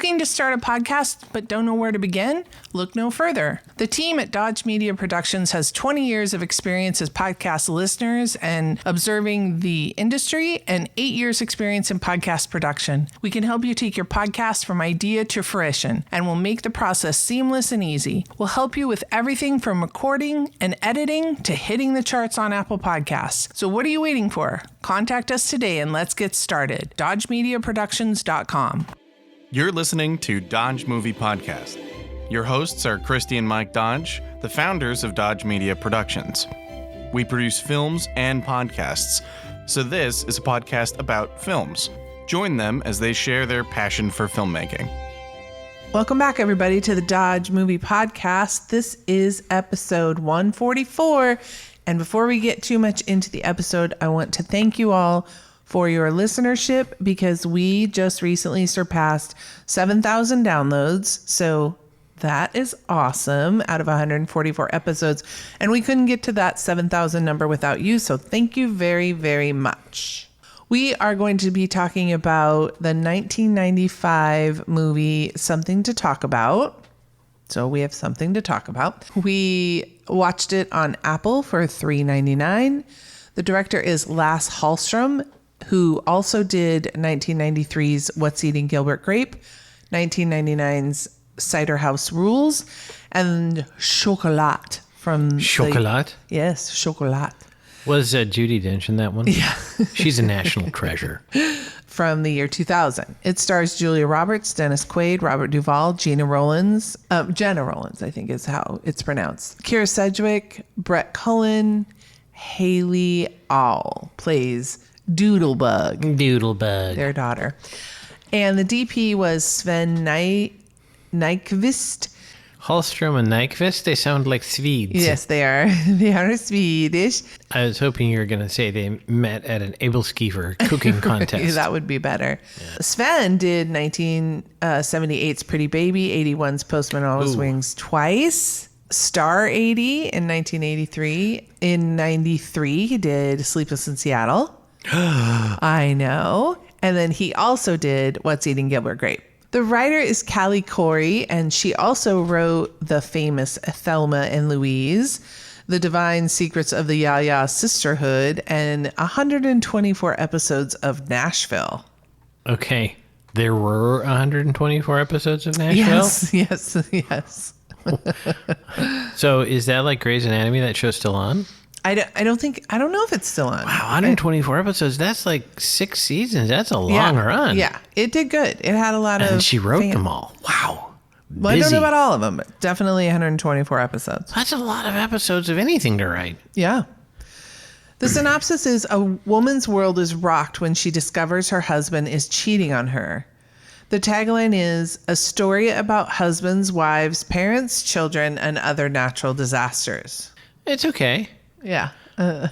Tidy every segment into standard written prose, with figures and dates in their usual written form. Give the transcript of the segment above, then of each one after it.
Looking to start a podcast but don't know where to begin? Look no further. The team at Dodge Media Productions has 20 years of experience as podcast listeners and observing the industry and 8 years experience in podcast production. We can help you take your podcast from idea to fruition, and we'll make the process seamless and easy. We'll help you with everything from recording and editing to hitting the charts on Apple Podcasts. So what are you waiting for? Contact us today and let's get started. DodgeMediaProductions.com. You're listening to Dodge Movie Podcast. Your hosts are Christy and Mike Dodge, the founders of Dodge Media Productions. We produce films and podcasts, so this is a podcast about films. Join them as they share their passion for filmmaking. Welcome back, everybody, to the Dodge Movie Podcast. This is episode 144. And before we get too much into the episode, I want to thank you all for your listenership because we just recently surpassed 7,000 downloads. So that is awesome out of 144 episodes. And we couldn't get to that 7,000 number without you. So thank you very, very much. We are going to be talking about the 1995 movie Something to Talk About. So we have something to talk about. We watched it on Apple for $3.99. The director is Lasse Hallström, who also did 1993's What's Eating Gilbert Grape, 1999's Cider House Rules, and Chocolat from... Chocolat? Yes, Chocolat. Was Judi Dench in that one? Yeah. She's a national treasure. From the year 2000. It stars Julia Roberts, Dennis Quaid, Robert Duvall, Jenna Rollins, I think is how it's pronounced. Kira Sedgwick, Brett Cullen, Haley All plays Doodlebug, their daughter. And the DP was Sven Nykvist. Hallström and Nykvist, they sound like Swedes. Yes, they are. They are Swedish. I was hoping you were going to say they met at an Abelskiver cooking contest. That would be better. Yeah. Sven did 1978's Pretty Baby, 81's Postman Always Wings Twice, Star 80 in 1983. In 93, he did Sleepless in Seattle. I know. And then he also did What's Eating Gilbert Grape. The writer is Callie Corey, and she also wrote the famous Thelma and Louise, The Divine Secrets of the Yaya Sisterhood, and 124 episodes of Nashville. Okay. There were 124 episodes of Nashville? Yes. So is that like Grey's Anatomy? That show's still on? I don't know if it's still on. Wow, 124 episodes. That's like 6 seasons. That's a long run. Yeah, it did good. It had a lot of... And she wrote them all. Wow. Well, I don't know about all of them, but definitely 124 episodes. That's a lot of episodes of anything to write. Yeah. The synopsis is a woman's world is rocked when she discovers her husband is cheating on her. The tagline is a story about husbands, wives, parents, children, and other natural disasters. It's okay. Yeah. All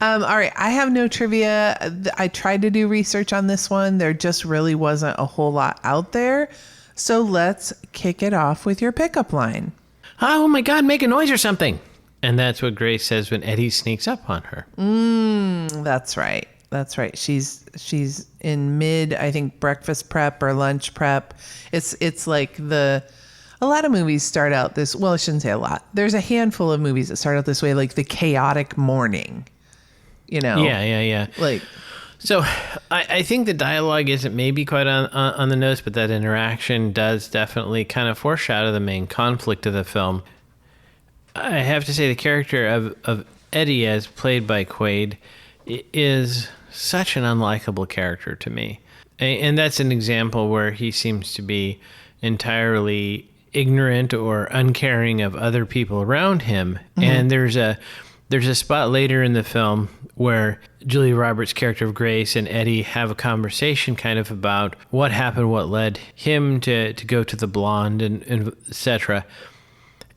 right. I have no trivia. I tried to do research on this one. There just really wasn't a whole lot out there. So let's kick it off with your pickup line. Oh my God, make a noise or something. And that's what Grace says when Eddie sneaks up on her. That's right. She's in mid, I think, breakfast prep or lunch prep. It's like a lot of movies start out this, well, I shouldn't say a lot. There's a handful of movies that start out this way, like the chaotic morning, you know? Yeah. Like, so I think the dialogue isn't maybe quite on the nose, but that interaction does definitely kind of foreshadow the main conflict of the film. I have to say the character of Eddie, as played by Quaid, is such an unlikable character to me. And that's an example where he seems to be entirely ignorant or uncaring of other people around him. Mm-hmm. And there's a spot later in the film where Julia Roberts' character of Grace and Eddie have a conversation kind of about what happened, what led him to go to the blonde and etc.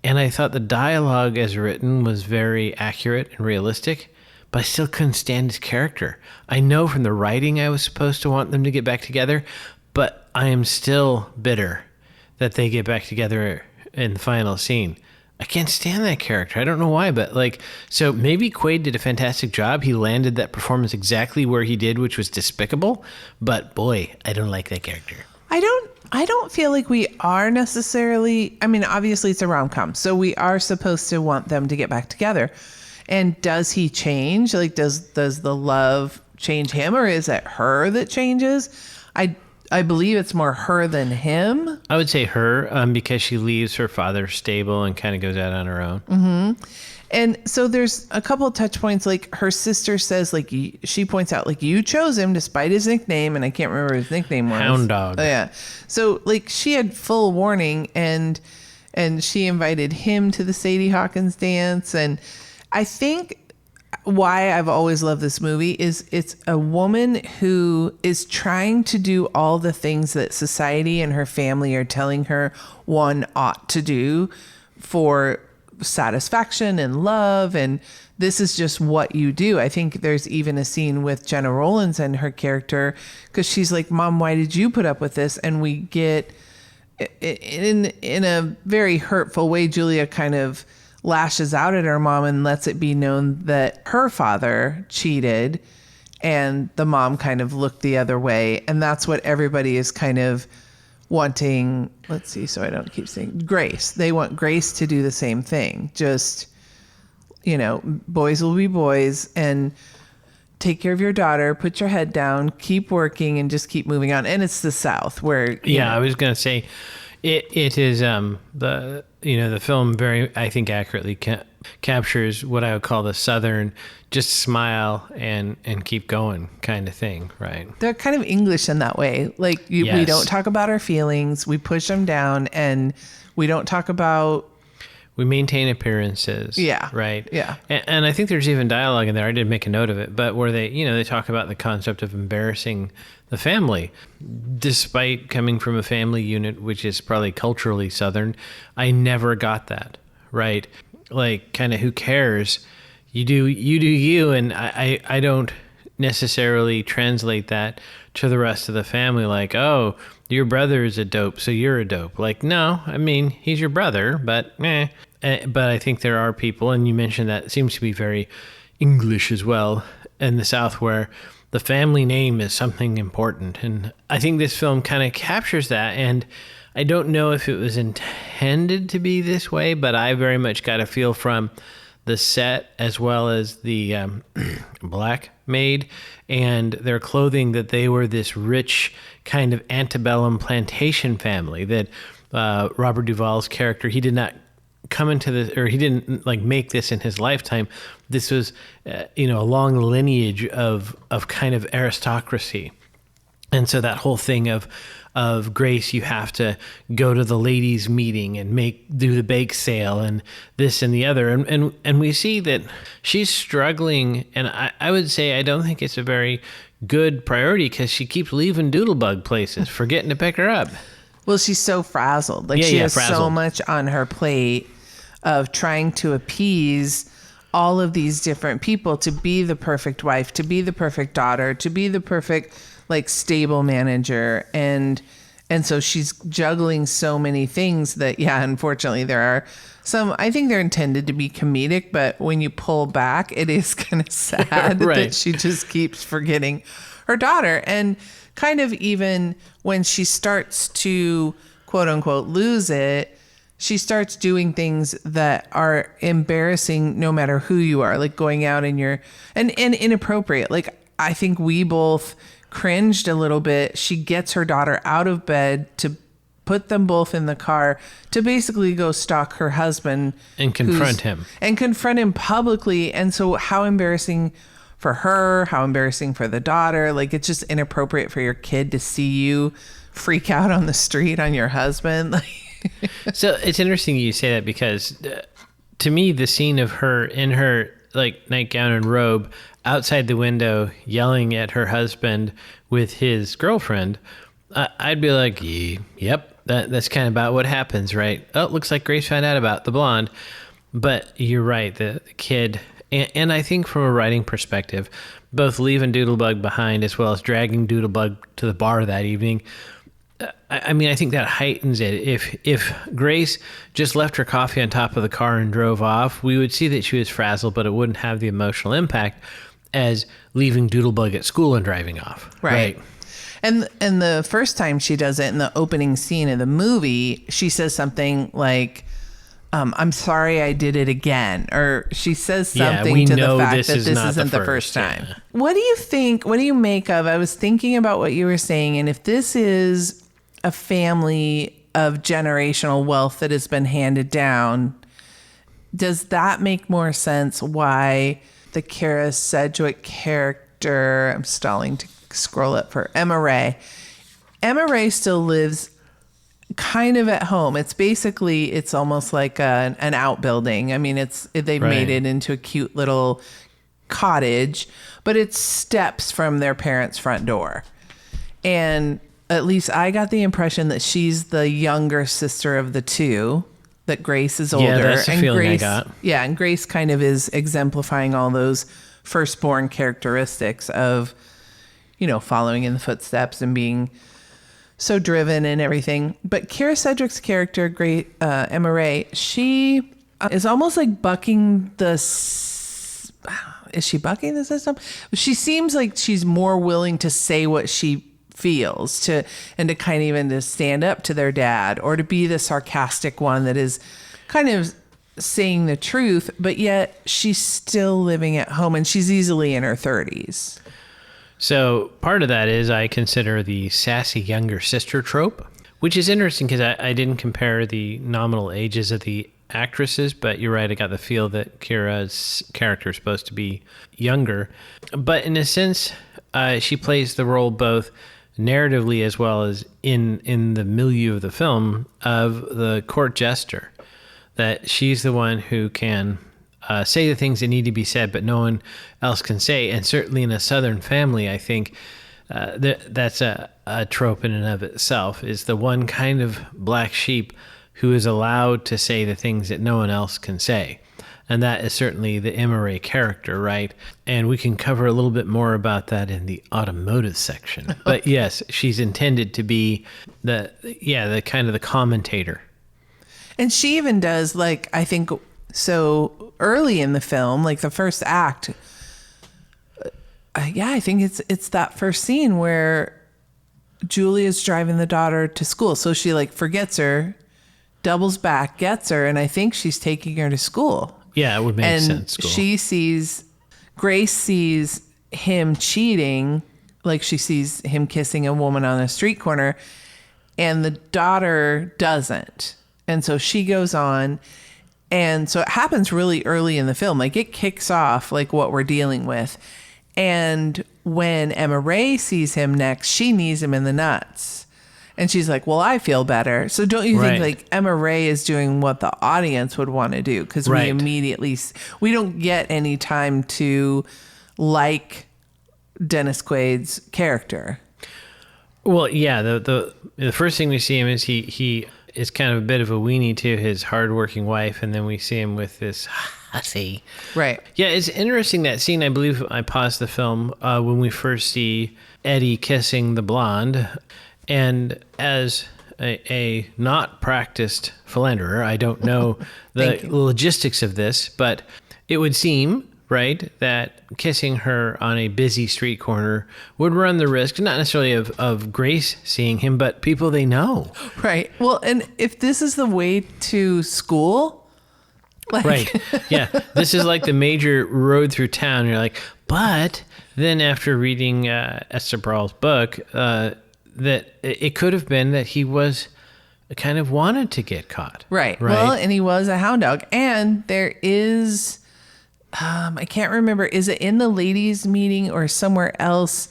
And I thought the dialogue as written was very accurate and realistic, but I still couldn't stand his character. I know from the writing I was supposed to want them to get back together, but I am still bitter that they get back together in the final scene. I can't stand that character. I don't know why, but so maybe Quaid did a fantastic job. He landed that performance exactly where he did, which was despicable. But boy, I don't like that character. I don't feel like we are necessarily. I mean, obviously it's a rom-com, so we are supposed to want them to get back together. And does he change? Like, does the love change him, or is it her that changes? I believe it's more her than him. I would say her, because she leaves her father's stable and kind of goes out on her own. Mm-hmm. And so there's a couple of touch points. Like, her sister says, like, she points out, like, you chose him despite his nickname, and I can't remember what his nickname was. Hound Dog. Oh, yeah. So, like, she had full warning, and she invited him to the Sadie Hawkins dance. And I think why I've always loved this movie is it's a woman who is trying to do all the things that society and her family are telling her one ought to do for satisfaction and love, and this is just what you do. I think there's even a scene with Jenna Rollins and her character, because she's like, Mom, why did you put up with this? And we get in a very hurtful way, Julia kind of lashes out at her mom and lets it be known that her father cheated, and the mom kind of looked the other way. And that's what everybody is kind of wanting. Let's see, so I don't keep saying Grace. They want Grace to do the same thing. Just, boys will be boys, and take care of your daughter, put your head down, keep working, and just keep moving on. And it's the South where... I was going to say, it is the film very, I think, accurately captures what I would call the Southern just smile and keep going kind of thing, right? They're kind of English in that way. Like, we don't talk about our feelings, we push them down, and we don't talk about... We maintain appearances. Yeah. Right? Yeah. And I think there's even dialogue in there. I did make a note of it, but where they talk about the concept of embarrassing the family. Despite coming from a family unit, which is probably culturally Southern, I never got that, right? Like, kind of, who cares? You do you. And I don't necessarily translate that to the rest of the family. Like, oh, your brother is a dope, so you're a dope. Like, no, I mean, he's your brother, but But I think there are people, and you mentioned that it seems to be very English as well in the South, where the family name is something important. And I think this film kind of captures that. And I don't know if it was intended to be this way, but I very much got a feel from the set as well as the black maid and their clothing that they were this rich kind of antebellum plantation family, that Robert Duvall's character, he did not come into this, or he didn't like make this in his lifetime. This was, a long lineage of kind of aristocracy. And so that whole thing of Grace, you have to go to the ladies' meeting and do the bake sale and this and the other. And we see that she's struggling. And I would say, I don't think it's a very good priority, because she keeps leaving Doodlebug places, forgetting to pick her up. Well, she's so frazzled. Like, she has so much on her plate of trying to appease all of these different people, to be the perfect wife, to be the perfect daughter, to be the perfect, like, stable manager. And so she's juggling so many things that, unfortunately there are some, I think they're intended to be comedic, but when you pull back, it is kind of sad right. that she just keeps forgetting her daughter. And kind of, even when she starts to quote unquote lose it, she starts doing things that are embarrassing no matter who you are, like going out and inappropriate. Like, I think we both cringed a little bit. She gets her daughter out of bed to put them both in the car to basically go stalk her husband and confront him publicly. And so how embarrassing for her, how embarrassing for the daughter. Like, it's just inappropriate for your kid to see you freak out on the street on your husband. So it's interesting you say that, because to me, the scene of her in her like nightgown and robe outside the window yelling at her husband with his girlfriend, I'd be like, yep, that's kind of about what happens, right? Oh, it looks like Grace found out about the blonde. But you're right, the kid, and I think from a writing perspective, both leaving Doodlebug behind as well as dragging Doodlebug to the bar that evening, I mean, I think that heightens it. If Grace just left her coffee on top of the car and drove off, we would see that she was frazzled, but it wouldn't have the emotional impact as leaving Doodlebug at school and driving off. Right. And the first time she does it in the opening scene of the movie, she says something like, I'm sorry I did it again. Or she says something to the fact that this isn't the first time. Yeah. What do you think? What do you make of? I was thinking about what you were saying. And if this is a family of generational wealth that has been handed down, does that make more sense why the Kara Sedgwick character, I'm stalling to scroll up for Emma Ray. Emma Ray still lives kind of at home. It's almost like an outbuilding. I mean, they've made it into a cute little cottage, but it's steps from their parents' front door. And at least I got the impression that she's the younger sister of the two, that Grace is older. Yeah, that's the feeling I got. Yeah, and Grace kind of is exemplifying all those firstborn characteristics of, following in the footsteps and being so driven and everything. But Kara Sedgwick's character, Emma Ray, she is almost like bucking is she bucking the system? She seems like she's more willing to say what she feels to kind of even to stand up to their dad, or to be the sarcastic one that is kind of saying the truth, but yet she's still living at home and she's easily in her 30s. So part of that is I consider the sassy younger sister trope, which is interesting because I didn't compare the nominal ages of the actresses, but you're right, I got the feel that Kira's character is supposed to be younger. But in a sense, she plays the role both narratively as well as in the milieu of the film of the court jester, that she's the one who can say the things that need to be said, but no one else can say. And certainly in a Southern family, I think that's a trope in and of itself, is the one kind of black sheep who is allowed to say the things that no one else can say. And that is certainly the Emma Ray character, right? And we can cover a little bit more about that in the automotive section. But yes, she's intended to be the kind of the commentator. And she even does, like, I think, so early in the film, like the first act, I think it's that first scene where Julia's driving the daughter to school. So she like forgets her, doubles back, gets her, and I think she's taking her to school. Yeah, it would make sense. Cool. Grace sees him cheating, like she sees him kissing a woman on a street corner, and the daughter doesn't. And so she goes on. And so it happens really early in the film. Like it kicks off like what we're dealing with. And when Emma Ray sees him next, she knees him in the nuts. And she's like, well, I feel better. So don't you think like Emma Ray is doing what the audience would want to do? Because we immediately, we don't get any time to like Dennis Quaid's character. Well, yeah, the first thing we see him is he is kind of a bit of a weenie to his hardworking wife, and then we see him with this hussy. Right. Yeah, it's interesting, that scene. I believe I paused the film when we first see Eddie kissing the blonde. And as a not practiced philanderer, I don't know the logistics of this, but it would seem, right, that kissing her on a busy street corner would run the risk, not necessarily of Grace seeing him, but people they know. Right. Well, and if this is the way to school, like... Right. Yeah. This is like the major road through town. You're like, but then after reading Esther Perel's book, that it could have been that he was kind of wanted to get caught. Right. Well, and he was a hound dog. And there is... I can't remember. Is it in the ladies' meeting or somewhere else?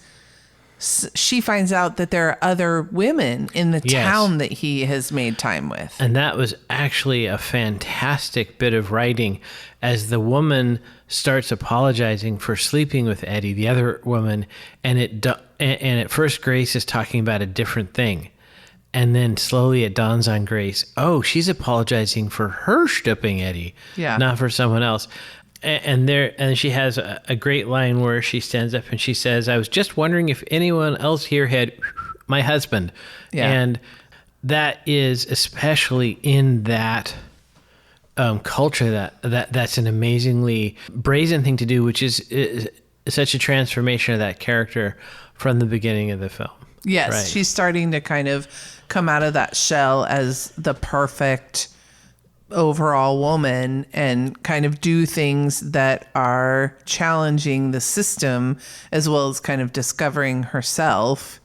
She finds out that there are other women in the town that he has made time with. And that was actually a fantastic bit of writing, as the woman starts apologizing for sleeping with Eddie, the other woman, and at first Grace is talking about a different thing. And then slowly it dawns on Grace, oh, she's apologizing for her stooping Eddie, not for someone else. And she has a great line where she stands up and she says, I was just wondering if anyone else here had my husband. Yeah. And that is, especially in that culture, that's an amazingly brazen thing to do, which is such a transformation of that character from the beginning of the film. Yes, Right. she's starting to kind of come out of that shell as the perfect overall woman and kind of do things that are challenging the system as well as kind of discovering herself.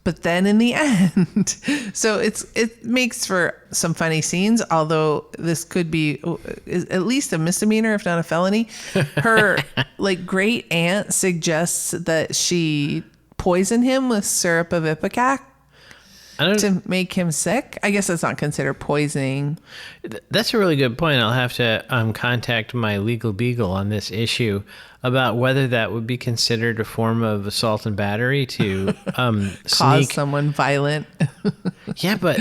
But then in the end, so it makes for some funny scenes, although this could be at least a misdemeanor, if not a felony. Her like great aunt suggests that she poison him with syrup of ipecac to make him sick. I guess that's not considered poisoning. That's a really good point. I'll have to contact my legal beagle on this issue about whether that would be considered a form of assault and battery to Cause someone violent. Yeah, but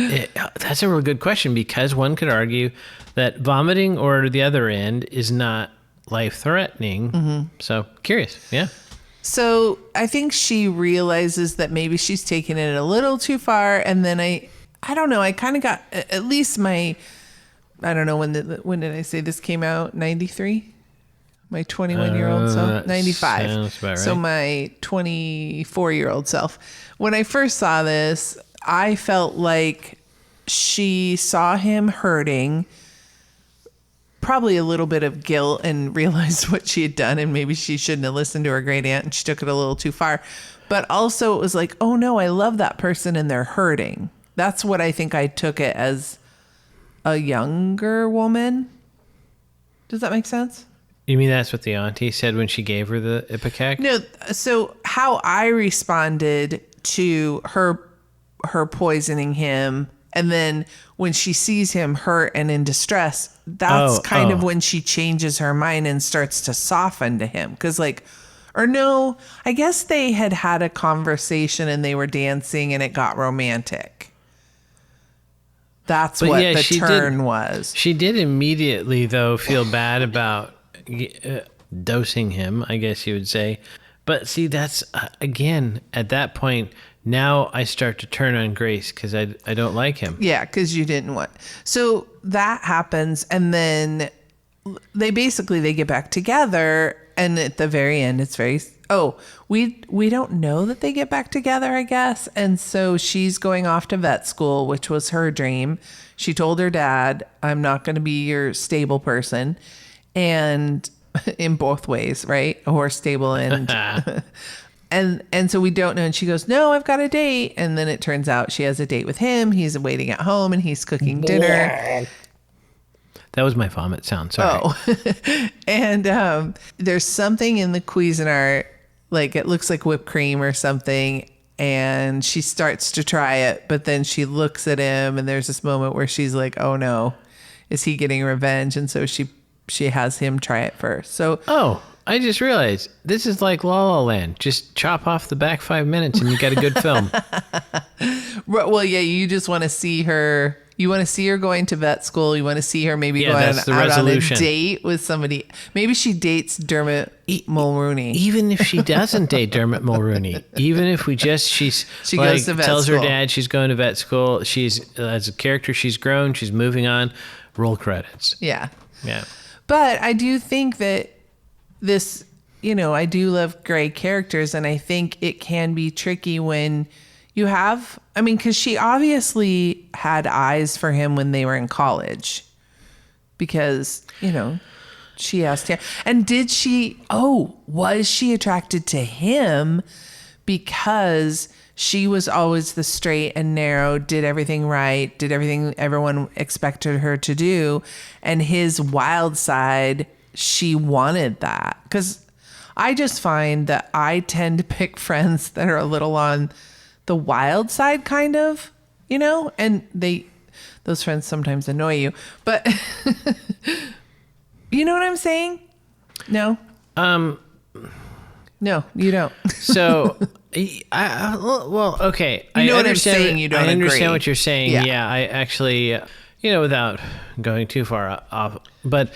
that's a real good question, because one could argue that vomiting or the other end is not life-threatening. Mm-hmm. So curious, yeah. So I think she realizes that maybe she's taking it a little too far. And then I don't know, I kind of got at least I don't know, when did I say this came out? 93? My 21-year-old self? 95. Sounds about right. So my 24-year-old self. When I first saw this, I felt like she saw him hurting, probably a little bit of guilt, and realized what she had done, and maybe she shouldn't have listened to her great aunt and she took it a little too far. But also it was like, oh no, I love that person and they're hurting. That's what I think I took it as a younger woman. Does that make sense? You mean that's what the auntie said when she gave her the ipecac? No. So how I responded to her poisoning him, and then when she sees him hurt and in distress, that's kind of when she changes her mind and starts to soften to him. Because I guess they had a conversation and they were dancing and it got romantic. That's what the turn was. She did immediately, though, feel bad about dosing him, I guess you would say. But see, that's, again, at that point, now I start to turn on Grace because I don't like him. Yeah, because you didn't want. So that happens, and then they get back together, and at the very end, it's very... Oh, we don't know that they get back together, I guess. And so she's going off to vet school, which was her dream. She told her dad, I'm not going to be your stable person. And in both ways, right? A horse stable and... And so we don't know. And she goes, no, I've got a date. And then it turns out she has a date with him. He's waiting at home and he's cooking dinner. That was my vomit sound. Sorry. Oh, and there's something in the Cuisinart, like it looks like whipped cream or something. And she starts to try it, but then she looks at him and there's this moment where she's like, oh no, is he getting revenge? And so she has him try it first. So, I just realized this is like La La Land. Just chop off the back 5 minutes and you got a good film. Well, yeah, you just want to see her. You want to see her going to vet school. You want to see her maybe going out on a date with somebody. Maybe she dates Dermot Mulroney. Even if she doesn't date Dermot Mulroney, even if she goes to vet tells school. Her dad she's going to vet school. She's as a character, she's grown. She's moving on. Roll credits. Yeah. Yeah. But I do think that this, I do love gray characters, and I think it can be tricky when you have, because she obviously had eyes for him when they were in college because, she asked him. And was she attracted to him because she was always the straight and narrow, did everything right, did everything everyone expected her to do, and his wild side, she wanted that? Because I just find that I tend to pick friends that are a little on the wild side, kind of, and those friends sometimes annoy you, but you know what I'm saying? No? No, you don't. So, okay. You know what I'm saying? You don't I understand agree. what you're saying. Yeah, I actually, without going too far off, but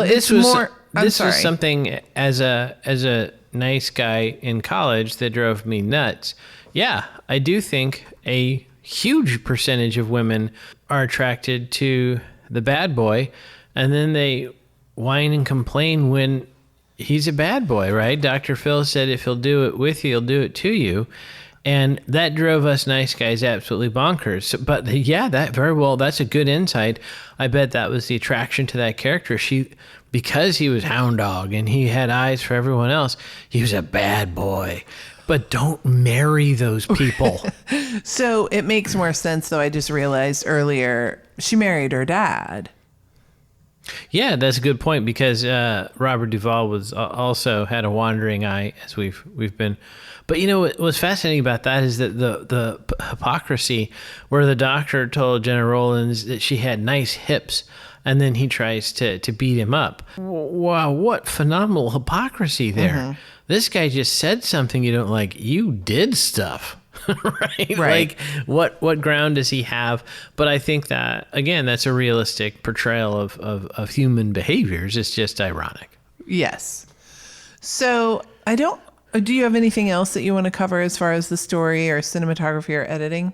this was something as a nice guy in college that drove me nuts. Yeah, I do think a huge percentage of women are attracted to the bad boy, and then they whine and complain when he's a bad boy, right? Dr. Phil said if he'll do it with you, he'll do it to you. And that drove us nice guys absolutely bonkers. But yeah, that's a good insight. I bet that was the attraction to that character. Because he was hound dog and he had eyes for everyone else, he was a bad boy. But don't marry those people. So it makes more sense, though. I just realized earlier she married her dad. Yeah, that's a good point, because Robert Duvall was also had a wandering eye, as we've been. But what's fascinating about that is that the hypocrisy, where the doctor told Jenna Rollins that she had nice hips, and then he tries to beat him up. Wow, what phenomenal hypocrisy there. Mm-hmm. This guy just said something you don't like. You did stuff. Right? Like, what ground does he have? But I think that, again, that's a realistic portrayal of human behaviors. It's just ironic. Yes. So do you have anything else that you want to cover as far as the story or cinematography or editing?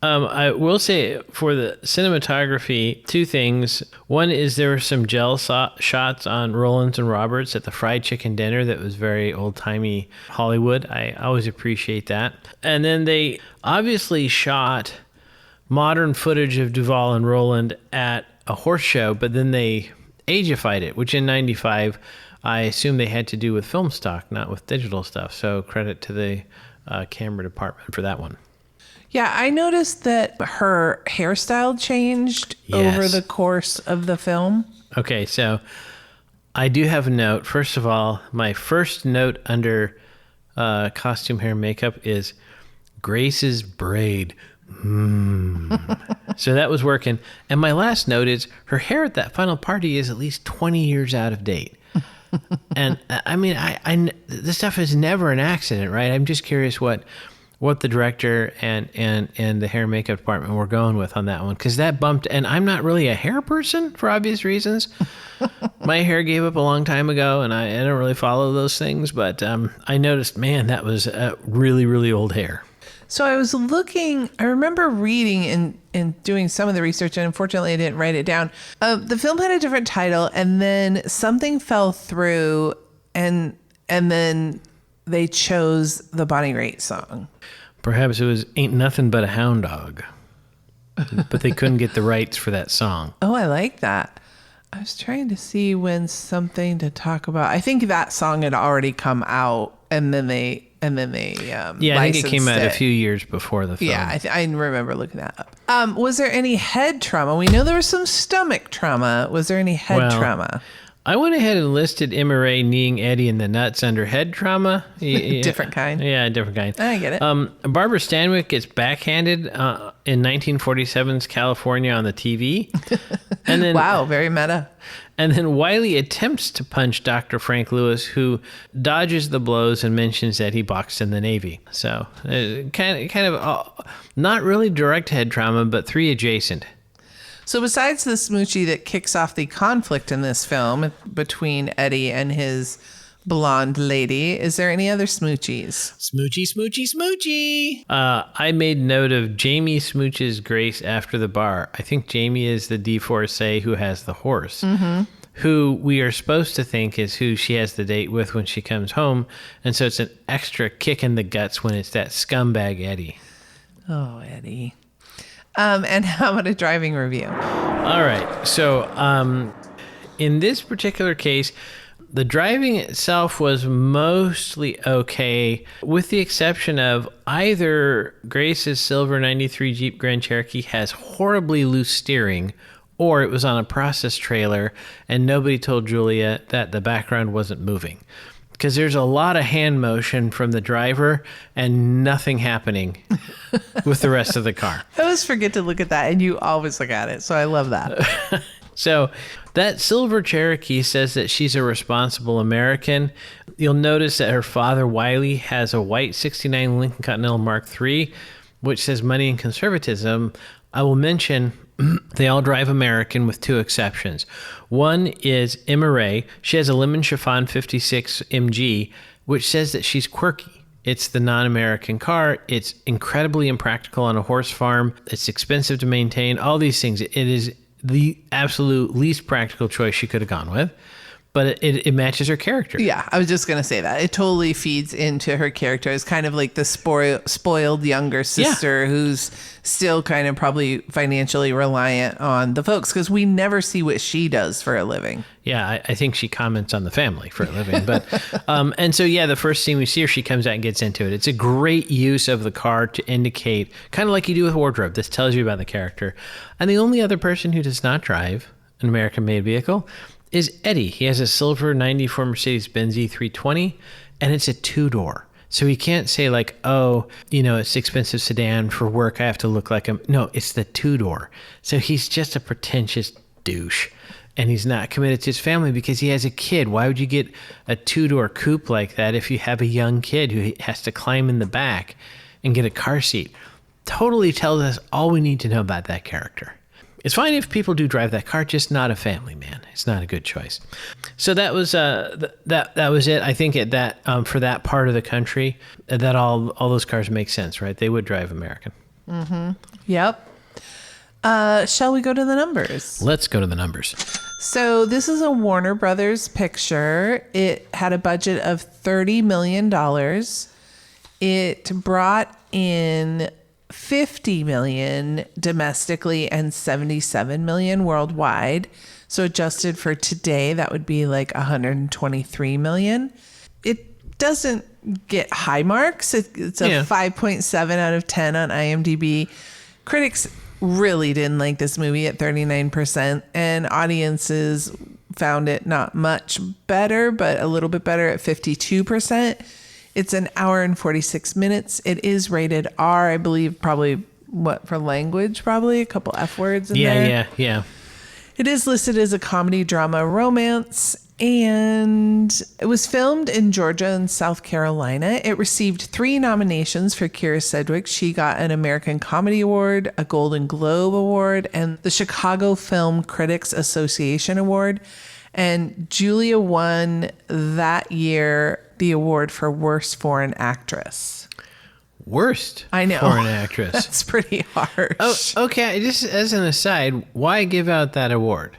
I will say for the cinematography, two things. One is there were some gel shots on Rollins and Roberts at the fried chicken dinner that was very old-timey Hollywood. I always appreciate that. And then they obviously shot modern footage of Duvall and Roland at a horse show, but then they ageified it, which in 95, I assume they had to do with film stock, not with digital stuff. So credit to the camera department for that one. Yeah, I noticed that her hairstyle changed over the course of the film. Okay, so I do have a note. First of all, my first note under costume, hair, and makeup is Grace's braid. So that was working. And my last note is her hair at that final party is at least 20 years out of date. And I mean, I this stuff is never an accident, right? I'm just curious what the director and the hair and makeup department were going with on that one, because that bumped. And I'm not really a hair person for obvious reasons. My hair gave up a long time ago, and I don't really follow those things. But I noticed, man, that was really, really old hair. So I was looking, I remember reading and doing some of the research, and unfortunately I didn't write it down. The film had a different title, and then something fell through, and then they chose the Bonnie Raitt song. Perhaps it was Ain't Nothing But a Hound Dog. But they couldn't get the rights for that song. Oh, I like that. I was trying to see when something to talk about. I think that song had already come out, and then they yeah, I think it came out a few years before the film. Yeah, I remember looking that up. Was there any head trauma? We know there was some stomach trauma. Was there any head trauma? I went ahead and listed Emma Ray kneeing Eddie in the nuts under head trauma. Different kind. Yeah, different kind. I get it. Barbara Stanwyck gets backhanded in 1947's California on the TV. And then, wow, very meta. And then Wiley attempts to punch Dr. Frank Lewis, who dodges the blows and mentions that he boxed in the Navy. So kind of not really direct head trauma, but 3 adjacent. So besides the Smoochie that kicks off the conflict in this film between Eddie and his blonde lady, is there any other Smoochies? Smoochie. I made note of Jamie smooches Grace after the bar. I think Jamie is the divorcee who has the horse, who we are supposed to think is who she has the date with when she comes home. And so it's an extra kick in the guts when it's that scumbag Eddie. Oh, Eddie. And how about a driving review? All right. So in this particular case, the driving itself was mostly okay, with the exception of either Grace's silver 93 Jeep Grand Cherokee has horribly loose steering, or it was on a process trailer and nobody told Julia that the background wasn't moving. Because there's a lot of hand motion from the driver and nothing happening with the rest of the car. I always forget to look at that, and you always look at it, so I love that. So that silver Cherokee says that she's a responsible American. You'll notice that her father, Wiley, has a white 69 Lincoln Continental Mark III, which says money and conservatism. I will mention they all drive American with 2 exceptions. One is Emma Ray. She has a lemon chiffon 56 MG, which says that she's quirky. It's the non-American car. It's incredibly impractical on a horse farm. It's expensive to maintain. All these things. It is the absolute least practical choice she could have gone with. but it matches her character. Yeah, I was just going to say that. It totally feeds into her character. It's kind of like the spoiled younger sister who's still kind of probably financially reliant on the folks, because we never see what she does for a living. Yeah, I think she comments on the family for a living. But and so, yeah, the first scene we see her, she comes out and gets into it. It's a great use of the car to indicate, kind of like you do with wardrobe. This tells you about the character. And the only other person who does not drive an American-made vehicle is Eddie. He has a silver 94 Mercedes-Benz E320, and it's a two-door. So he can't say like, oh, it's expensive sedan for work, I have to look like him. No, it's the two-door. So he's just a pretentious douche. And he's not committed to his family because he has a kid. Why would you get a two-door coupe like that if you have a young kid who has to climb in the back and get a car seat? Totally tells us all we need to know about that character. It's fine if people do drive that car, just not a family man. It's not a good choice. So that was that was it. I think for that part of the country, that all those cars make sense, right? They would drive American. Mm-hmm. Yep. Shall we go to the numbers? Let's go to the numbers. So this is a Warner Brothers picture. It had a budget of $30 million. It brought in $50 million domestically and $77 million worldwide. So adjusted for today, that would be like $123 million. It doesn't get high marks. It's a 5.7 out of 10 on IMDb. Critics really didn't like this movie at 39%, and audiences found it not much better, but a little bit better at 52%. It's an hour and 46 minutes. It is rated R, I believe, probably for language, probably a couple F words in there. Yeah. It is listed as a comedy, drama, romance, and it was filmed in Georgia and South Carolina. It received 3 nominations for Kira Sedgwick. She got an American Comedy Award, a Golden Globe Award, and the Chicago Film Critics Association Award. And Julia won that year the award for Worst Foreign Actress. Worst I know. Foreign Actress. That's pretty harsh. Oh, okay. Just as an aside, why give out that award?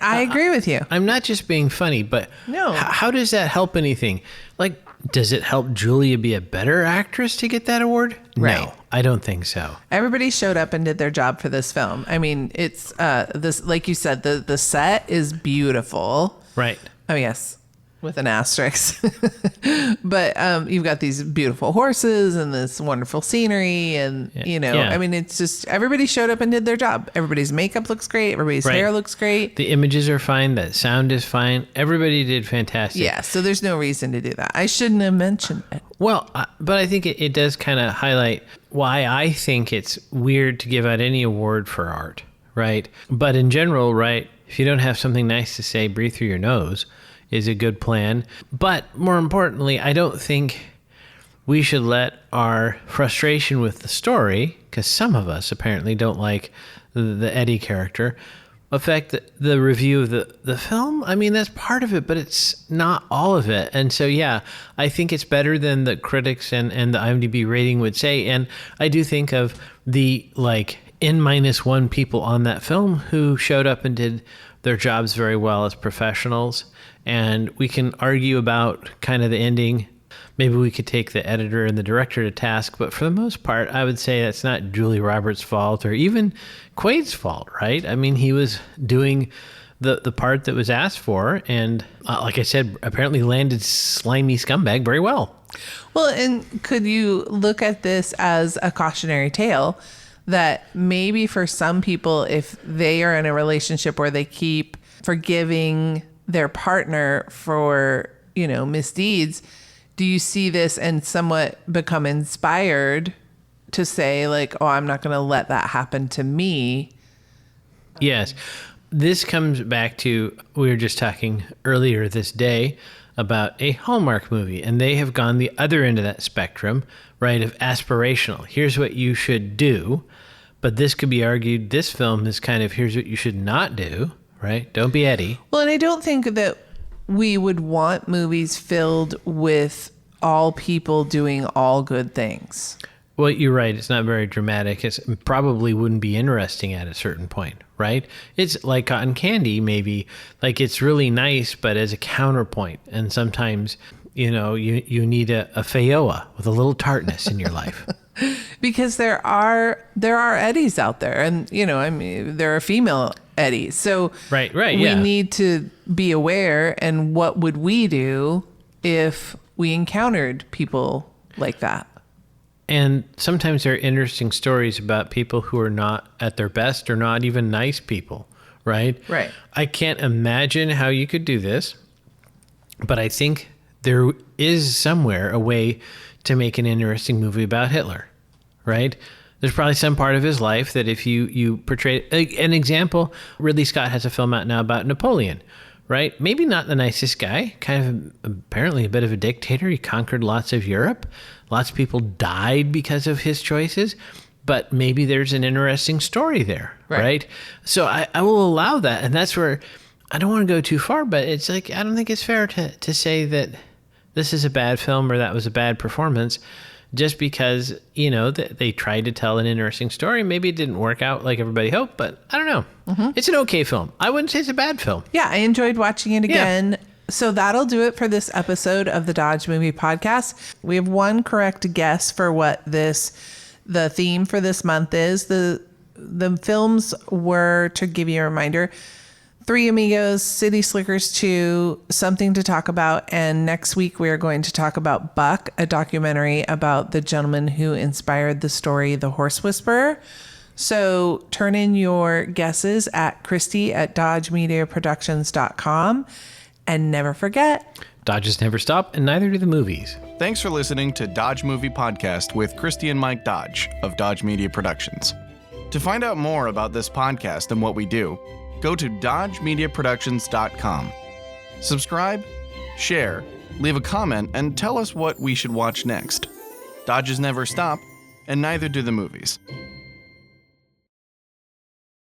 I agree with you. I'm not just being funny, but no. How does that help anything? Like, does it help Julia be a better actress to get that award? Right. No, I don't think so. Everybody showed up and did their job for this film. I mean, it's this, like you said, the set is beautiful. Right. Oh, yes. With an asterisk. But you've got these beautiful horses and this wonderful scenery. And, I mean, it's just everybody showed up and did their job. Everybody's makeup looks great. Everybody's hair looks great. The images are fine. The sound is fine. Everybody did fantastic. Yeah, so there's no reason to do that. I shouldn't have mentioned it. Well, but I think it does kind of highlight why I think it's weird to give out any award for art, right? But in general, right, if you don't have something nice to say, breathe through your nose is a good plan. But more importantly, I don't think we should let our frustration with the story, because some of us apparently don't like the Eddie character, affect the review of the film. I mean, that's part of it, but it's not all of it. And so, yeah, I think it's better than the critics and the IMDb rating would say. And I do think of the N-1 people on that film who showed up and did their jobs very well as professionals. And we can argue about kind of the ending. Maybe we could take the editor and the director to task, but for the most part, I would say that's not Julie Roberts' fault or even Quaid's fault, right? I mean, he was doing the part that was asked for, and like I said, apparently landed slimy scumbag very well. Well, and could you look at this as a cautionary tale that maybe for some people, if they are in a relationship where they keep forgiving their partner for, misdeeds, do you see this and somewhat become inspired to say like, oh, I'm not going to let that happen to me? Yes. This comes back to, we were just talking earlier this day about a Hallmark movie, and they have gone the other end of that spectrum, right, of aspirational. Here's what you should do. But this could be argued, this film is kind of, here's what you should not do. Right? Don't be Eddie. Well, and I don't think that we would want movies filled with all people doing all good things. Well, you're right. It's not very dramatic. It probably wouldn't be interesting at a certain point, right? It's like cotton candy, maybe. Like, it's really nice, but as a counterpoint. And sometimes, you need a Feijoa with a little tartness in your life. Because there are Eddies out there, and there are female Eddies. So right, we need to be aware. And what would we do if we encountered people like that? And sometimes there are interesting stories about people who are not at their best or not even nice people, right? Right. I can't imagine how you could do this, but I think there is somewhere a way to make an interesting movie about Hitler, right? There's probably some part of his life that if you portray an example, Ridley Scott has a film out now about Napoleon, right? Maybe not the nicest guy, kind of apparently a bit of a dictator. He conquered lots of Europe. Lots of people died because of his choices, but maybe there's an interesting story there, right? So I will allow that. And that's where I don't want to go too far, but it's like, I don't think it's fair to say that this is a bad film or that was a bad performance just because, they tried to tell an interesting story. Maybe it didn't work out like everybody hoped, but I don't know. Mm-hmm. It's an okay film. I wouldn't say it's a bad film. Yeah, I enjoyed watching it again. Yeah. So that'll do it for this episode of the Dodge Movie Podcast. We have one correct guess for what the theme for this month is. The films were, to give you a reminder, Three Amigos, City Slickers 2, Something to Talk About, and next week we are going to talk about Buck, a documentary about the gentleman who inspired the story The Horse Whisperer. So turn in your guesses at Christy@DodgeMediaProductions.com. And never forget, Dodges never stop, and neither do the movies. Thanks for listening to Dodge Movie Podcast with Christy and Mike Dodge of Dodge Media Productions. To find out more about this podcast and what we do, go to DodgeMediaProductions.com. Subscribe, share, leave a comment, and tell us what we should watch next. Dodges never stop, and neither do the movies.